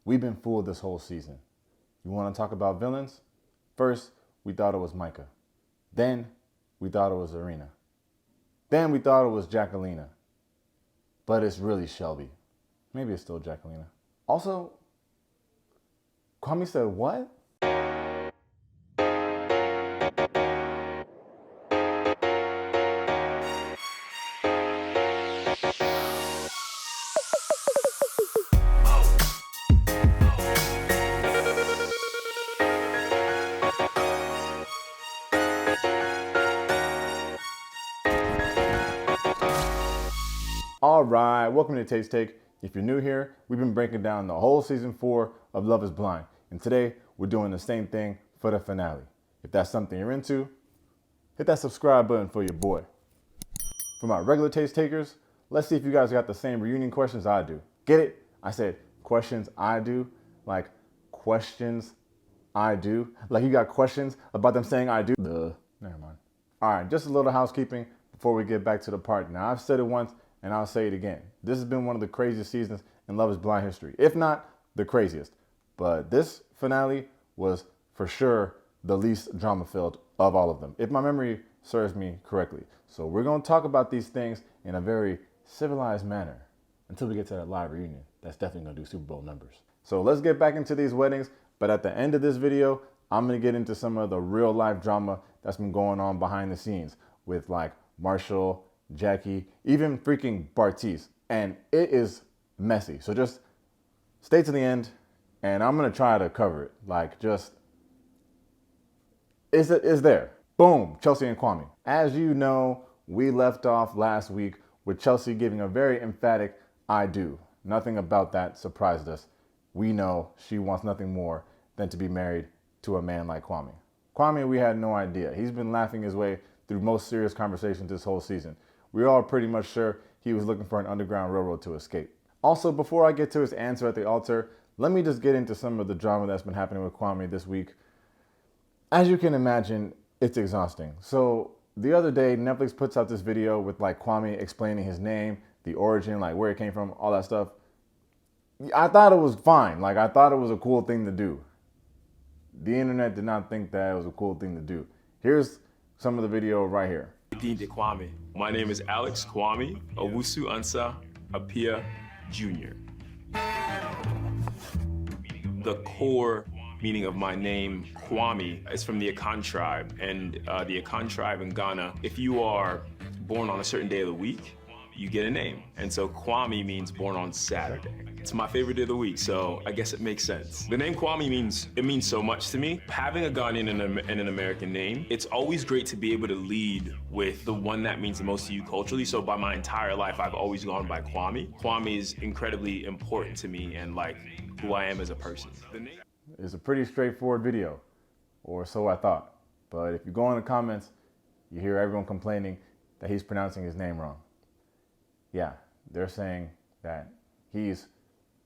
We've been fooled this whole season. You want to talk about villains? First, we thought it was Micah. Then, we thought it was Arena. Then we thought it was Jacqueline. But it's really Shelby. Maybe it's still Jacqueline. Also, Kwame said what? All right, welcome to Taste Take. If you're new here, we've been breaking down the whole season 4 of Love is Blind. And today, we're doing the same thing for the finale. If that's something you're into, hit that subscribe button for your boy. For my regular Taste Takers, let's see if you guys got the same reunion questions I do. Get it? I said questions I do, like questions I do. Like you got questions about them saying I do? Never mind. All right, just a little housekeeping before we get back to the part. Now, I've said it once, and I'll say it again. This has been one of the craziest seasons in Love is Blind history, if not the craziest. But this finale was for sure the least drama-filled of all of them, if my memory serves me correctly. So we're going to talk about these things in a very civilized manner until we get to that live reunion. That's definitely going to do Super Bowl numbers. So let's get back into these weddings. But at the end of this video, I'm going to get into some of the real-life drama that's been going on behind the scenes with like Marshall, Jackie, even freaking Bartiz, and it is messy. So just stay to the end, and I'm gonna try to cover it. Like, just is there? Boom, Chelsea and Kwame. As you know, we left off last week with Chelsea giving a very emphatic "I do." Nothing about that surprised us. We know she wants nothing more than to be married to a man like Kwame. Kwame, we had no idea. He's been laughing his way through most serious conversations this whole season. We were all pretty much sure he was looking for an underground railroad to escape. Also, before I get to his answer at the altar, let me just get into some of the drama that's been happening with Kwame this week. As you can imagine, it's exhausting. So the other day, Netflix puts out this video with like Kwame explaining his name, the origin, like where it came from, all that stuff. I thought it was fine. Like, I thought it was a cool thing to do. The internet did not think that it was a cool thing to do. Here's some of the video right here. Kwame. My name is Alex Kwame Owusu Ansa Apia Jr. The core meaning of my name, Kwame, is from the Akan tribe. And the Akan tribe in Ghana, if you are born on a certain day of the week, you get a name. And so Kwame means born on Saturday. It's my favorite day of the week, so I guess it makes sense. The name Kwame means so much to me. Having a Ghanaian and an American name, it's always great to be able to lead with the one that means the most to you culturally. So by my entire life, I've always gone by Kwame. Kwame is incredibly important to me and like who I am as a person. It's a pretty straightforward video, or so I thought. But if you go in the comments, you hear everyone complaining that he's pronouncing his name wrong. Yeah, they're saying that he's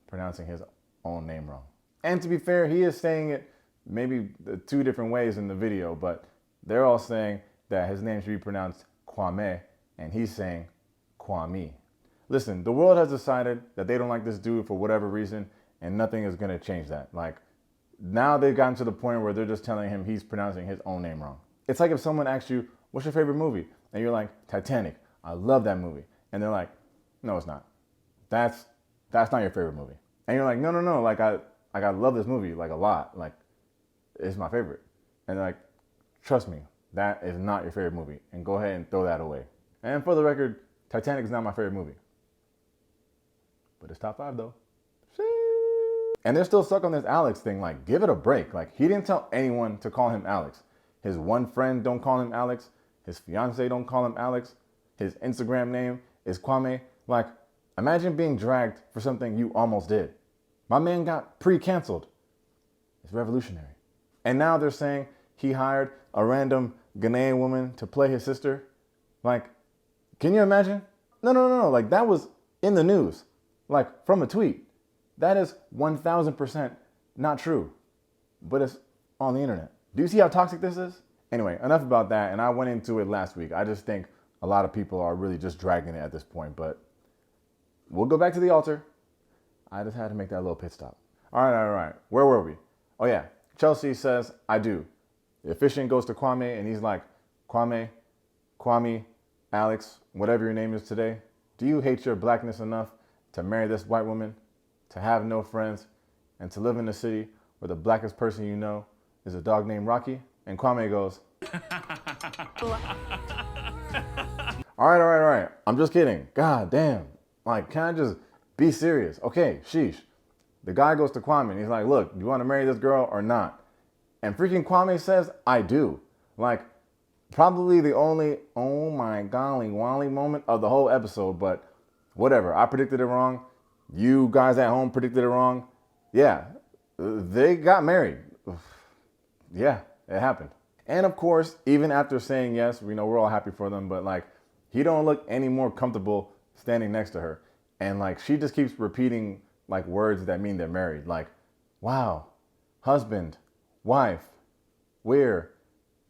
pronouncing his own name wrong. And to be fair, he is saying it maybe 2 different ways in the video, but they're all saying that his name should be pronounced Kwame, and he's saying Kwame. Listen, the world has decided that they don't like this dude for whatever reason, and nothing is gonna change that. Like, now they've gotten to the point where they're just telling him he's pronouncing his own name wrong. It's like if someone asks you, what's your favorite movie? And you're like, Titanic, I love that movie. And they're like, no, it's not. That's not your favorite movie. And you're like, no, like I love this movie like a lot. Like, it's my favorite. And they're like, trust me, that is not your favorite movie. And go ahead and throw that away. And for the record, Titanic is not my favorite movie. But it's top 5 though. And they're still stuck on this Alex thing. Like, give it a break. Like, he didn't tell anyone to call him Alex. His one friend don't call him Alex. His fiance don't call him Alex. His Instagram name is Kwame. Like, imagine being dragged for something you almost did. My man got pre-canceled. It's revolutionary. And now they're saying he hired a random Ghanaian woman to play his sister. Like, can you imagine? No. Like, that was in the news. Like, from a tweet. That is 1000% not true. But it's on the internet. Do you see how toxic this is? Anyway, enough about that. And I went into it last week. I just think a lot of people are really just dragging it at this point. But we'll go back to the altar. I just had to make that little pit stop. All right. Where were we? Oh yeah, Chelsea says, I do. The officiant goes to Kwame and he's like, Kwame, Alex, whatever your name is today, do you hate your blackness enough to marry this white woman, to have no friends, and to live in a city where the blackest person you know is a dog named Rocky? And Kwame goes, all right. I'm just kidding. God damn. Like, can I just be serious? Okay, sheesh. The guy goes to Kwame and he's like, look, do you want to marry this girl or not? And freaking Kwame says, I do. Like, probably the only, oh my golly, wally moment of the whole episode, but whatever. I predicted it wrong. You guys at home predicted it wrong. Yeah, they got married. Yeah, it happened. And of course, even after saying yes, we know we're all happy for them, but like, he don't look any more comfortable standing next to her. And like, she just keeps repeating like words that mean they're married. Like, wow, husband, wife, we're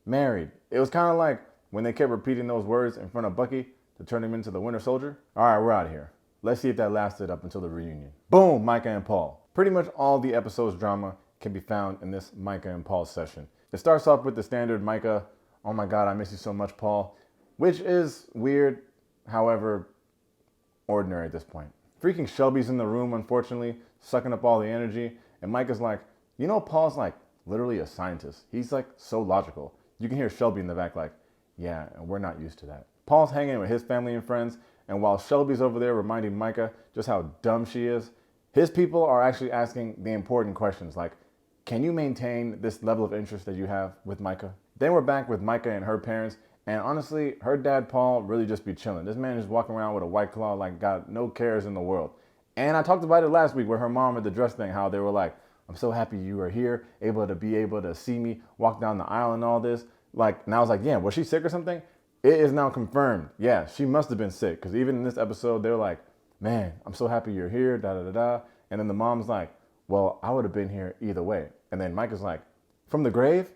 married. It was kind of like when they kept repeating those words in front of Bucky to turn him into the Winter Soldier. All right, we're out of here. Let's see if that lasted up until the reunion. Boom, Micah and Paul. Pretty much all the episode's drama can be found in this Micah and Paul session. It starts off with the standard Micah, oh my God, I miss you so much, Paul, which is weird, however, ordinary at this point. Freaking Shelby's in the room, unfortunately, sucking up all the energy, and Micah's like, you know, Paul's like literally a scientist. He's like so logical. You can hear Shelby in the back like, yeah, and we're not used to that. Paul's hanging with his family and friends, and while Shelby's over there reminding Micah just how dumb she is, his people are actually asking the important questions like, can you maintain this level of interest that you have with Micah? Then we're back with Micah and her parents, and honestly, her dad, Paul, really just be chilling. This man is walking around with a White Claw like got no cares in the world. And I talked about it last week with her mom at the dress thing, how they were like, I'm so happy you are here, able to see me walk down the aisle and all this. Like, and I was like, yeah, was she sick or something? It is now confirmed. Yeah, she must have been sick. Because even in this episode, they're like, man, I'm so happy you're here, da-da-da-da. And then the mom's like, well, I would have been here either way. And then Mike is like, from the grave?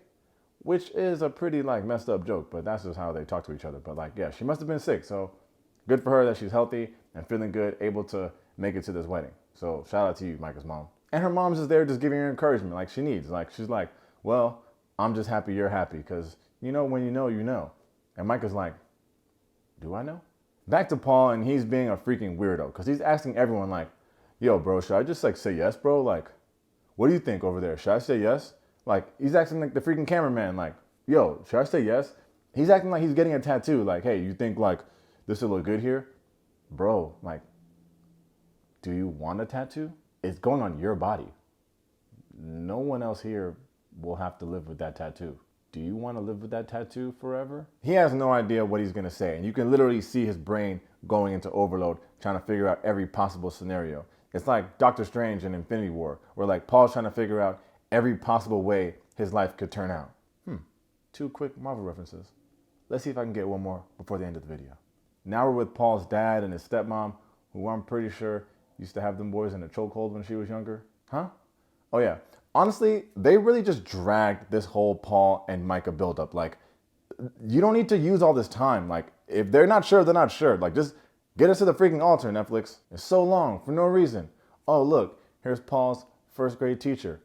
Which is a pretty like messed up joke, but that's just how they talk to each other. But like, yeah, she must have been sick. So good for her that she's healthy and feeling good, able to make it to this wedding. So shout out to you, Micah's mom. And her mom's just there just giving her encouragement like she needs. Like, she's like, well, I'm just happy you're happy because, you know, when you know, you know. And Micah's like, do I know? Back to Paul, and he's being a freaking weirdo because he's asking everyone like, yo, bro, should I just like say yes, bro? Like, what do you think over there? Should I say yes? Like, he's acting like the freaking cameraman. Like, yo, should I say yes? He's acting like he's getting a tattoo. Like, hey, you think like this will look good here? Bro, like, do you want a tattoo? It's going on your body. No one else here will have to live with that tattoo. Do you want to live with that tattoo forever? He has no idea what he's going to say. And you can literally see his brain going into overload, trying to figure out every possible scenario. It's like Doctor Strange in Infinity War, where like Paul's trying to figure out every possible way his life could turn out. 2 quick Marvel references. Let's see if I can get one more before the end of the video. Now we're with Paul's dad and his stepmom, who I'm pretty sure used to have them boys in a chokehold when she was younger. Huh? Oh yeah. Honestly, they really just dragged this whole Paul and Micah build-up. Like, you don't need to use all this time. Like, if they're not sure, they're not sure. Like, just get us to the freaking altar, Netflix. It's so long for no reason. Oh, look, here's Paul's first grade teacher.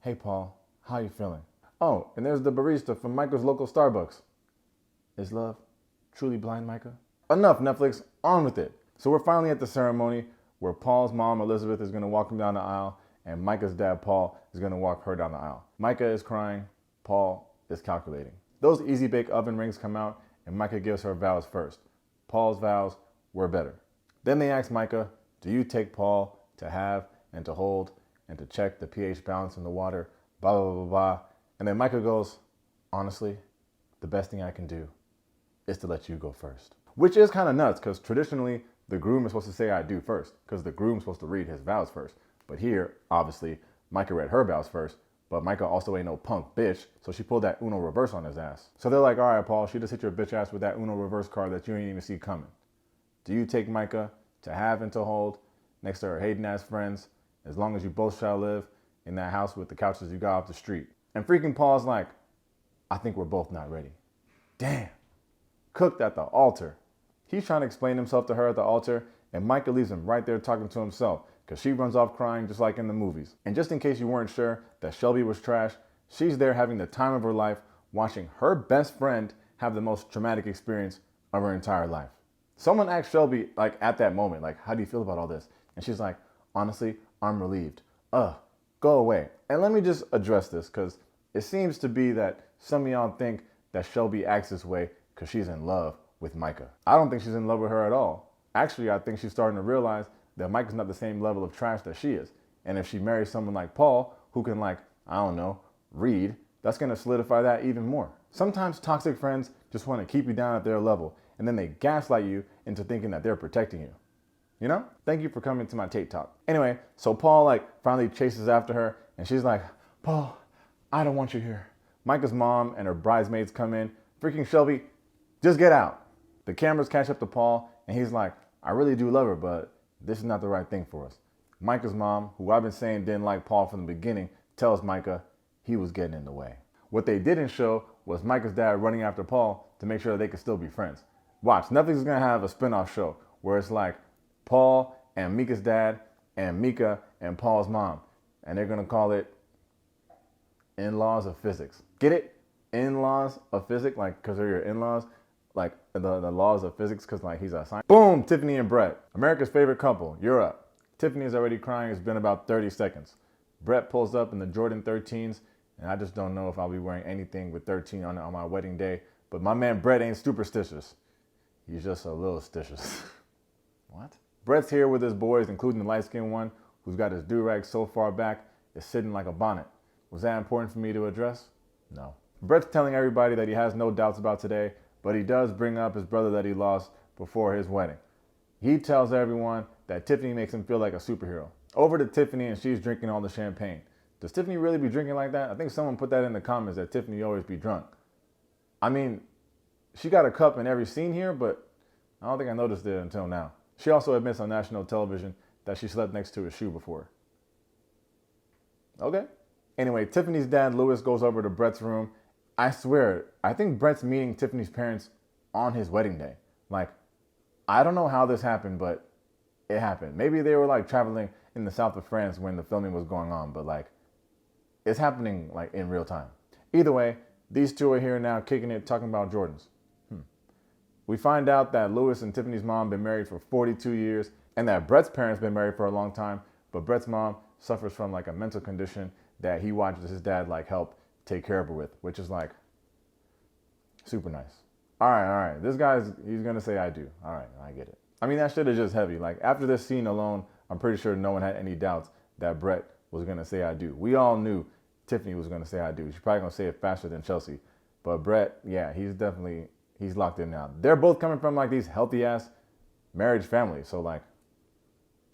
Hey, Paul, how you feeling? Oh, and there's the barista from Micah's local Starbucks. Is love truly blind, Micah? Enough, Netflix. On with it. So we're finally at the ceremony where Paul's mom, Elizabeth, is going to walk him down the aisle, and Micah's dad, Paul, is going to walk her down the aisle. Micah is crying. Paul is calculating. Those Easy Bake Oven rings come out, and Micah gives her vows first. Paul's vows were better. Then they ask Micah, do you take Paul to have and to hold and to check the pH balance in the water, blah, blah, blah, blah. And then Micah goes, honestly, the best thing I can do is to let you go first. Which is kind of nuts, because traditionally, the groom is supposed to say I do first, because the groom's supposed to read his vows first. But here, obviously, Micah read her vows first, but Micah also ain't no punk bitch, so she pulled that Uno reverse on his ass. So they're like, all right, Paul, she just hit your bitch ass with that Uno reverse card that you ain't even see coming. Do you take Micah to have and to hold next to her hating ass friends, as long as you both shall live in that house with the couches you got off the street? And freaking Paul's like, I think we're both not ready. Damn. Cooked at the altar. He's trying to explain himself to her at the altar, and Micah leaves him right there talking to himself, because she runs off crying just like in the movies. And just in case you weren't sure that Shelby was trash, she's there having the time of her life watching her best friend have the most traumatic experience of her entire life. Someone asked Shelby, like at that moment, like, how do you feel about all this? And she's like, honestly, I'm relieved. Go away. And let me just address this, because it seems to be that some of y'all think that Shelby acts this way because she's in love with Micah. I don't think she's in love with her at all. Actually, I think she's starting to realize that Micah's not the same level of trash that she is. And if she marries someone like Paul, who can, like, I don't know, read, that's going to solidify that even more. Sometimes toxic friends just want to keep you down at their level, and then they gaslight you into thinking that they're protecting you. You know? Thank you for coming to my Tate Talk. Anyway, so Paul, like, finally chases after her, and she's like, Paul, I don't want you here. Micah's mom and her bridesmaids come in. Freaking Shelby, just get out. The cameras catch up to Paul, and he's like, I really do love her, but this is not the right thing for us. Micah's mom, who I've been saying didn't like Paul from the beginning, tells Micah he was getting in the way. What they didn't show was Micah's dad running after Paul to make sure they could still be friends. Watch, Netflix is going to have a spinoff show where it's like Paul and Mika's dad and Mika and Paul's mom. And they're going to call it In-Laws of Physics. Get it? In-Laws of Physics? Like, because they're your in-laws? Like, the laws of physics, because, like, he's a scientist. Boom! Tiffany and Brett. America's favorite couple. You're up. Tiffany is already crying. It's been about 30 seconds. Brett pulls up in the Jordan 13s, and I just don't know if I'll be wearing anything with 13 on my wedding day. But my man Brett ain't superstitious. He's just a little stitious. What? Brett's here with his boys, including the light-skinned one, who's got his do-rag so far back, it's sitting like a bonnet. Was that important for me to address? No. Brett's telling everybody that he has no doubts about today, but he does bring up his brother that he lost before his wedding. He tells everyone that Tiffany makes him feel like a superhero. Over to Tiffany, and she's drinking all the champagne. Does Tiffany really be drinking like that? I think someone put that in the comments, that Tiffany always be drunk. I mean, she got a cup in every scene here, but I don't think I noticed it until now. She also admits on national television that she slept next to his shoe before. Okay. Anyway, Tiffany's dad, Louis, goes over to Brett's room. I swear, I think Brett's meeting Tiffany's parents on his wedding day. Like, I don't know how this happened, but it happened. Maybe they were, like, traveling in the south of France when the filming was going on, but, like, it's happening, like, in real time. Either way, these two are here now kicking it, talking about Jordans. We find out that Louis and Tiffany's mom been married for 42 years, and that Brett's parents been married for a long time, but Brett's mom suffers from, like, a mental condition that he watches his dad, like, help take care of her with, which is, like, super nice. All right. This guy's, he's going to say I do. All right, I get it. I mean, that shit is just heavy. Like, after this scene alone, I'm pretty sure no one had any doubts that Brett was going to say I do. We all knew Tiffany was going to say I do. She's probably going to say it faster than Chelsea. But Brett, yeah, he's locked in now. They're both coming from, like, these healthy-ass marriage families. So, like,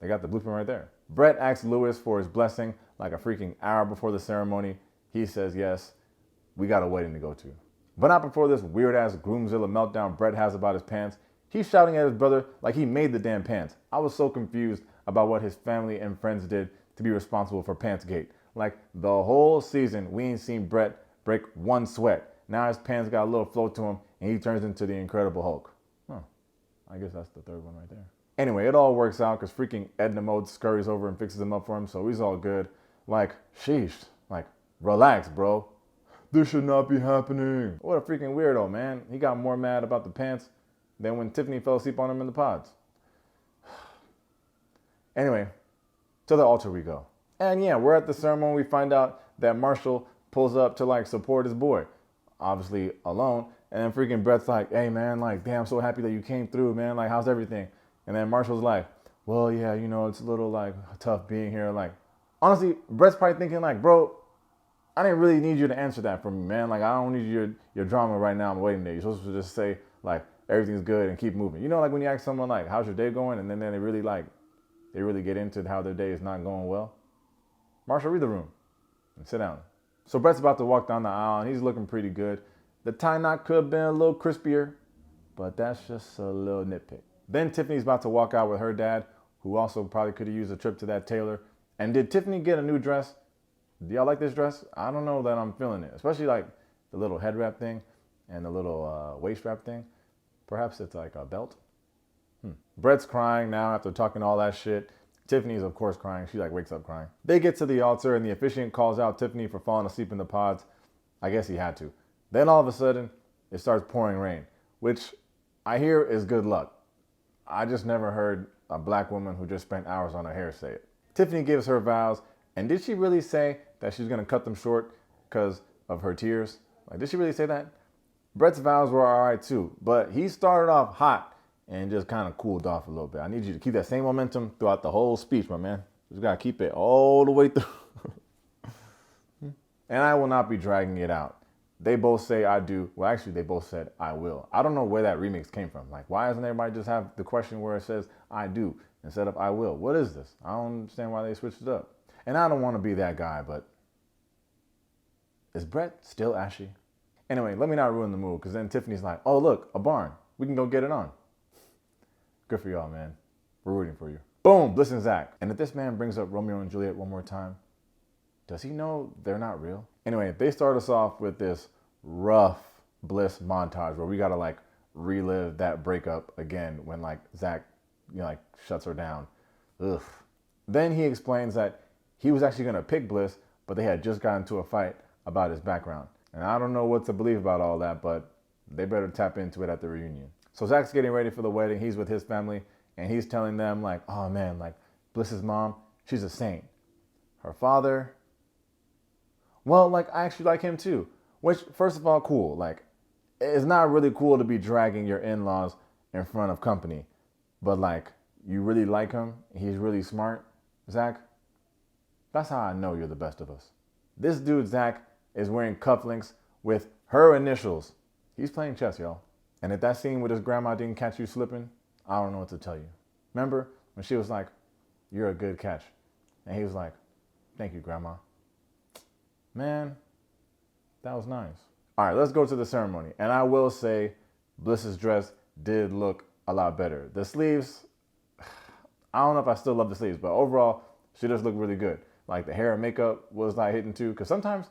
they got the blueprint right there. Brett asks Louis for his blessing like a freaking hour before the ceremony. He says yes. We got a wedding to go to. But not before this weird-ass Groomzilla meltdown Brett has about his pants. He's shouting at his brother like he made the damn pants. I was so confused about what his family and friends did to be responsible for Pantsgate. Like, the whole season, we ain't seen Brett break one sweat. Now his pants got a little flow to him, and he turns into the Incredible Hulk. I guess that's the third one right there. Anyway, it all works out because freaking Edna Mode scurries over and fixes him up for him, so he's all good. Like, sheesh. Like, relax, bro. This should not be happening. What a freaking weirdo, man. He got more mad about the pants than when Tiffany fell asleep on him in the pods. Anyway, to the altar we go. And yeah, we're at the ceremony. We find out that Marshall pulls up to, like, support his boy. Obviously alone. And then freaking Brett's like, hey, man, like, damn, I'm so happy that you came through, man. Like, how's everything? And then Marshall's like, well, yeah, you know, it's a little, like, tough being here. Like, honestly, Brett's probably thinking, like, bro, I didn't really need you to answer that for me, man. Like, I don't need your drama right now on the wedding day. You're supposed to just say, like, everything's good and keep moving. You know, like, when you ask someone, like, how's your day going? And then they really get into how their day is not going well. Marshall, read the room and sit down. So Brett's about to walk down the aisle, and he's looking pretty good. The tie knot could have been a little crispier, but that's just a little nitpick. Then Tiffany's about to walk out with her dad, who also probably could have used a trip to that tailor. And did Tiffany get a new dress? Do y'all like this dress? I don't know that I'm feeling it, especially like the little head wrap thing and the little waist wrap thing. Perhaps it's like a belt. Brett's crying now after talking all that shit. Tiffany's, of course, crying. She, like, wakes up crying. They get to the altar, and the officiant calls out Tiffany for falling asleep in the pods. I guess he had to. Then, all of a sudden, it starts pouring rain, which I hear is good luck. I just never heard a black woman who just spent hours on her hair say it. Tiffany gives her vows, and did she really say that she's going to cut them short because of her tears? Like, did she really say that? Brett's vows were all right, too, but he started off hot and just kind of cooled off a little bit. I need you to keep that same momentum throughout the whole speech, my man. Just got to keep it all the way through. And I will not be dragging it out. They both say I do. Well, actually, they both said I will. I don't know where that remix came from. Like, why doesn't everybody just have the question where it says I do instead of I will? What is this? I don't understand why they switched it up. And I don't want to be that guy, but is Brett still ashy? Anyway, let me not ruin the mood, because then Tiffany's like, oh, look, a barn. We can go get it on. Good for y'all, man. We're rooting for you. Boom, Bliss and Zach. And if this man brings up Romeo and Juliet one more time, does he know they're not real? Anyway, they start us off with this rough Bliss montage where we got to, like, relive that breakup again when, like, Zach, like, shuts her down. Ugh. Then he explains that he was actually going to pick Bliss, but they had just gotten into a fight about his background. And I don't know what to believe about all that, but they better tap into it at the reunion. So Zach's getting ready for the wedding. He's with his family, and he's telling them, like, oh, man, like, Bliss's mom, she's a saint. Her father, well, like, I actually like him too. Which, first of all, cool. Like, it's not really cool to be dragging your in-laws in front of company. But, like, you really like him, he's really smart, Zach. That's how I know you're the best of us. This dude, Zach, is wearing cufflinks with her initials. He's playing chess, y'all. And if that scene with his grandma didn't catch you slipping, I don't know what to tell you. Remember when she was like, you're a good catch. And he was like, thank you, grandma. Man, that was nice. All right, let's go to the ceremony. And I will say Bliss's dress did look a lot better. The sleeves, I don't know if I still love the sleeves, but overall, she just looked really good. Like, the hair and makeup was like hitting too, because sometimes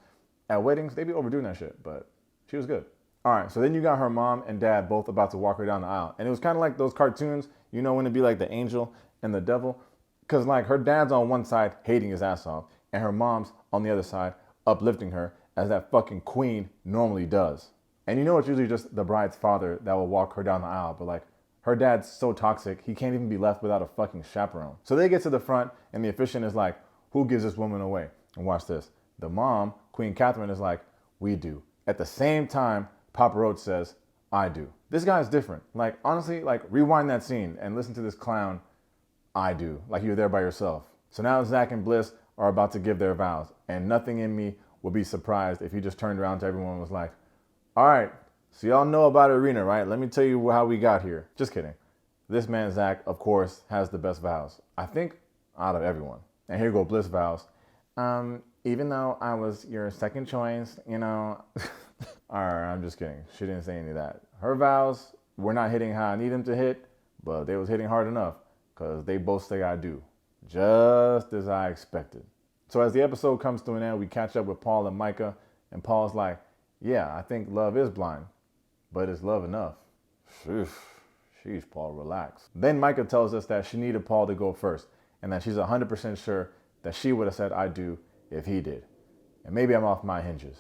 at weddings, they be overdoing that shit, but she was good. All right, so then you got her mom and dad both about to walk her down the aisle. And it was kind of like those cartoons, you know, when it'd be like the angel and the devil. Because, like, her dad's on one side hating his ass off, and her mom's on the other side uplifting her as that fucking queen normally does. And you know it's usually just the bride's father that will walk her down the aisle, but, like, her dad's so toxic, he can't even be left without a fucking chaperone. So they get to the front, and the officiant is like, who gives this woman away? And watch this. The mom, Queen Catherine, is like, we do. At the same time, Papa Roach says, I do. This guy's different. Like, honestly, like, rewind that scene and listen to this clown, I do, like you're there by yourself. So now Zach and Bliss are about to give their vows, and nothing in me would be surprised if he just turned around to everyone and was like, all right, so y'all know about Irina, right? Let me tell you how we got here. Just kidding. This man, Zach, of course, has the best vows. I think out of everyone. And here go Bliss vows. Even though I was your second choice, you know. All right, I'm just kidding. She didn't say any of that. Her vows were not hitting how I need them to hit, but they was hitting hard enough because they both say I do, just as I expected. So as the episode comes to an end, we catch up with Paul and Micah, and Paul's like, yeah, I think love is blind, but is love enough? Sheesh, Paul, relax. Then Micah tells us that she needed Paul to go first, and that she's 100% sure that she would have said I do if he did. And maybe I'm off my hinges,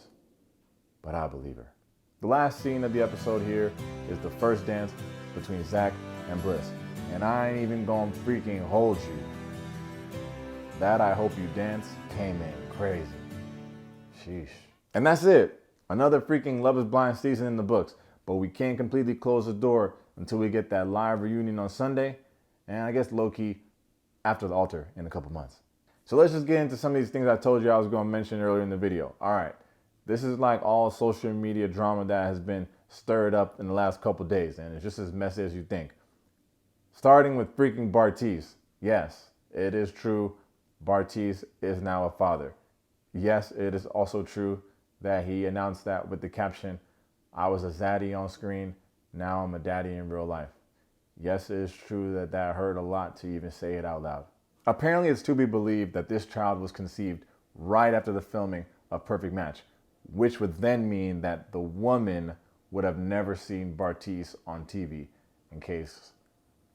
but I believe her. The last scene of the episode here is the first dance between Zach and Bliss. And I ain't even gonna freaking hold you. That I Hope You Dance came in crazy. Sheesh. And that's it. Another freaking Love is Blind season in the books. But we can't completely close the door until we get that live reunion on Sunday. And I guess low-key after the altar in a couple months. So let's just get into some of these things I told you I was going to mention earlier in the video. All right. This is like all social media drama that has been stirred up in the last couple days. And it's just as messy as you think. Starting with freaking Bartise. Yes, it is true. Bartise is now a father. Yes, it is also true that he announced that with the caption, I was a zaddy on screen, now I'm a daddy in real life. Yes, it is true that that hurt a lot to even say it out loud. Apparently, it's to be believed that this child was conceived right after the filming of Perfect Match, which would then mean that the woman would have never seen Bartise on TV, in case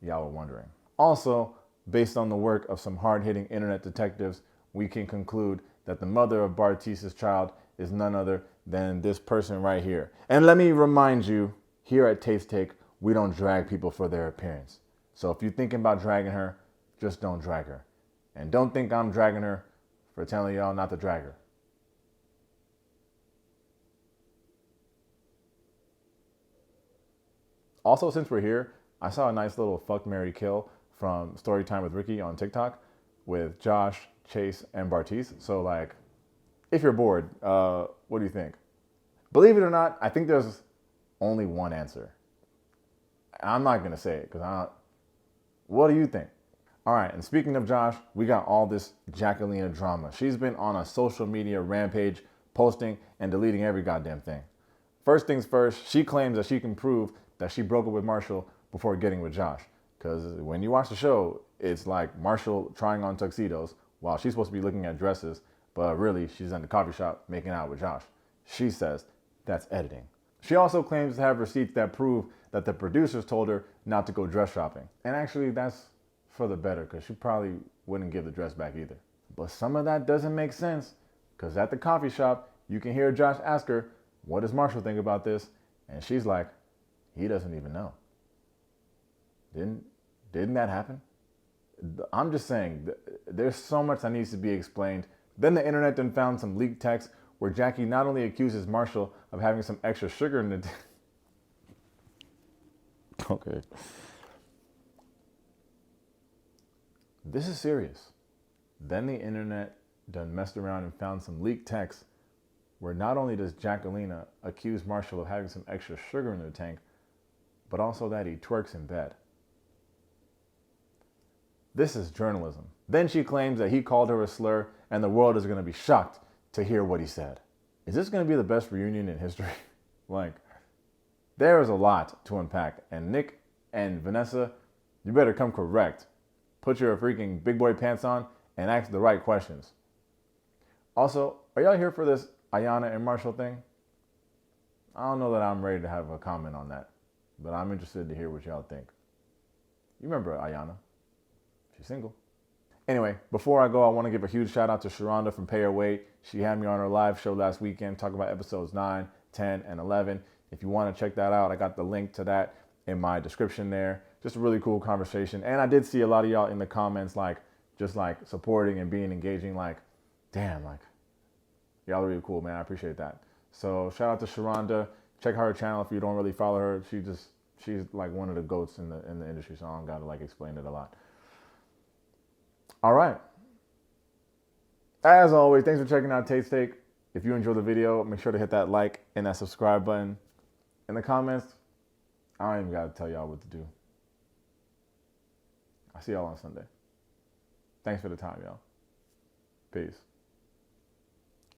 y'all were wondering. Also, based on the work of some hard-hitting internet detectives, we can conclude that the mother of Bartice's child is none other than this person right here. And let me remind you, here at Taste Take, we don't drag people for their appearance. So if you're thinking about dragging her, just don't drag her. And don't think I'm dragging her for telling y'all not to drag her. Also, since we're here, I saw a nice little fuck, marry, kill from Storytime with Ricky on TikTok with Josh, Chase, and Bartice. So like, if you're bored, what do you think? Believe it or not, I think there's only one answer. I'm not gonna say it because what do you think? All right, and speaking of Josh, we got all this Jacqueline Drama. She's been on a social media rampage, posting and deleting every goddamn thing. First things first, she claims that she can prove that she broke up with Marshall before getting with Josh. Because when you watch the show, it's like Marshall trying on tuxedos while she's supposed to be looking at dresses, but really she's in the coffee shop making out with Josh. She says that's editing. She also claims to have receipts that prove that the producers told her not to go dress shopping. And actually that's for the better, because she probably wouldn't give the dress back either. But some of that doesn't make sense, because at the coffee shop, you can hear Josh ask her, what does Marshall think about this? And she's like, he doesn't even know. Didn't that happen? I'm just saying, there's so much that needs to be explained. Then the internet then found some leaked text where Jackie not only accuses Marshall of having some extra sugar in the... Okay. This is serious. Then the internet done messed around and found some leaked text where not only does Jacqueline accuse Marshall of having some extra sugar in the tank, but also that he twerks in bed. This is journalism. Then she claims that he called her a slur and the world is going to be shocked to hear what he said. Is this going to be the best reunion in history? Like, there is a lot to unpack, and Nick and Vanessa, you better come correct. Put your freaking big boy pants on and ask the right questions. Also, are y'all here for this Ayana and Marshall thing? I don't know that I'm ready to have a comment on that, but I'm interested to hear what y'all think. You remember Ayana? She's single. Anyway, before I go, I want to give a huge shout out to Sharronda from Pay Her Way. She had me on her live show last weekend, talking about episodes 9, 10, and 11. If you want to check that out, I got the link to that in my description there. Just a really cool conversation. And I did see a lot of y'all in the comments, just supporting and being engaging, damn, y'all are really cool, man. I appreciate that. So shout out to Sharronda. Check her channel if you don't really follow her. She's like one of the goats in the industry, so I don't gotta explain it a lot. All right. As always, thanks for checking out Taste Take. If you enjoyed the video, make sure to hit that like and that subscribe button. In the comments, I don't even gotta tell y'all what to do. I'll see y'all on Sunday. Thanks for the time, y'all. Peace.